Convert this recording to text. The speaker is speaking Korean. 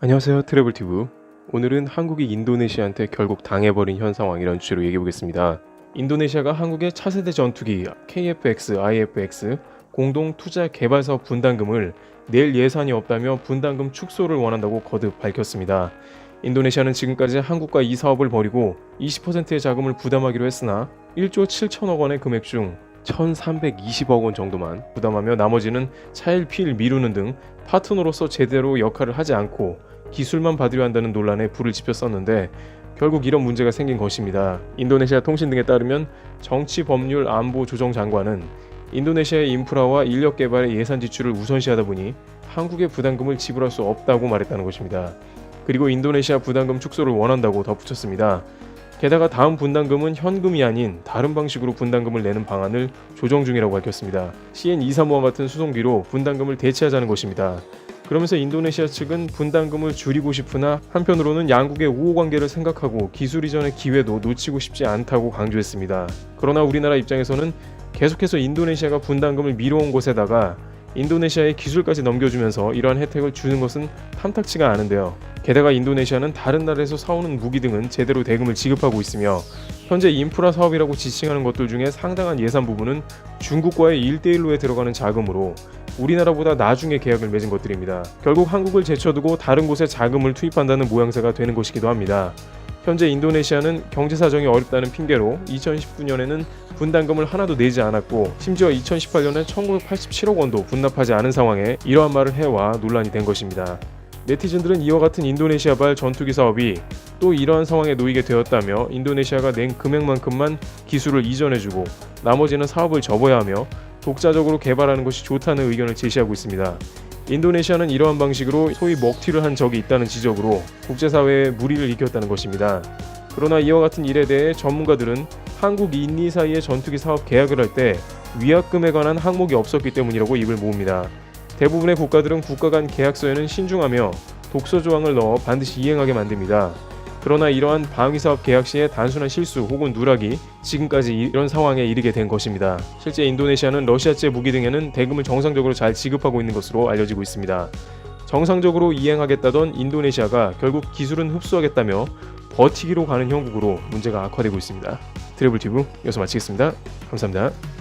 안녕하세요, 트래블튜브. 오늘은 한국이 인도네시아한테 결국 당해버린 현 상황, 이런 주제로 얘기해보겠습니다. 인도네시아가 한국의 차세대 전투기 KF-X, IF-X 공동 투자 개발 사업 분담금을 낼 예산이 없다며 분담금 축소를 원한다고 거듭 밝혔습니다. 인도네시아는 지금까지 한국과 이 사업을 벌이고 20%의 자금을 부담하기로 했으나 1조 7천억 원의 금액 중 1,320억 원 정도만 부담하며 나머지는 차일피일 미루는 등 파트너로서 제대로 역할을 하지 않고 기술만 받으려 한다는 논란에 불을 지폈었는데 결국 이런 문제가 생긴 것입니다. 인도네시아 통신 등에 따르면 정치법률안보조정장관은 인도네시아의 인프라와 인력 개발의 예산 지출을 우선시하다 보니 한국의 부담금을 지불할 수 없다고 말했다는 것입니다. 그리고 인도네시아 부담금 축소를 원한다고 덧붙였습니다. 게다가 다음 분담금은 현금이 아닌 다른 방식으로 분담금을 내는 방안을 조정 중이라고 밝혔습니다. CN235와 같은 수송비로 분담금을 대체하자는 것입니다. 그러면서 인도네시아 측은 분담금을 줄이고 싶으나 한편으로는 양국의 우호관계를 생각하고 기술 이전의 기회도 놓치고 싶지 않다고 강조했습니다. 그러나 우리나라 입장에서는 계속해서 인도네시아가 분담금을 미뤄온 곳에다가 인도네시아의 기술까지 넘겨주면서 이러한 혜택을 주는 것은 탐탁치가 않은데요. 게다가 인도네시아는 다른 나라에서 사오는 무기 등은 제대로 대금을 지급하고 있으며 현재 인프라 사업이라고 지칭하는 것들 중에 상당한 예산 부분은 중국과의 1대1로에 들어가는 자금으로 우리나라보다 나중에 계약을 맺은 것들입니다. 결국 한국을 제쳐두고 다른 곳에 자금을 투입한다는 모양새가 되는 것이기도 합니다. 현재 인도네시아는 경제 사정이 어렵다는 핑계로 2019년에는 분담금을 하나도 내지 않았고 심지어 2018년에 1987억 원도 분납하지 않은 상황에 이러한 말을 해와 논란이 된 것입니다. 네티즌들은 이와 같은 인도네시아발 전투기 사업이 또 이러한 상황에 놓이게 되었다며 인도네시아가 낸 금액만큼만 기술을 이전해주고 나머지는 사업을 접어야 하며 독자적으로 개발하는 것이 좋다는 의견을 제시하고 있습니다. 인도네시아는 이러한 방식으로 소위 먹튀를 한 적이 있다는 지적으로 국제사회에 물의를 일으켰다는 것입니다. 그러나 이와 같은 일에 대해 전문가들은 한국 인리 사이의 전투기 사업 계약을 할 때 위약금에 관한 항목이 없었기 때문이라고 입을 모읍니다. 대부분의 국가들은 국가 간 계약서에는 신중하며 독서 조항을 넣어 반드시 이행하게 만듭니다. 그러나 이러한 방위사업 계약 시에 단순한 실수 혹은 누락이 지금까지 이런 상황에 이르게 된 것입니다. 실제 인도네시아는 러시아제 무기 등에는 대금을 정상적으로 잘 지급하고 있는 것으로 알려지고 있습니다. 정상적으로 이행하겠다던 인도네시아가 결국 기술은 흡수하겠다며 버티기로 가는 형국으로 문제가 악화되고 있습니다. 트래블튜브 여기서 마치겠습니다. 감사합니다.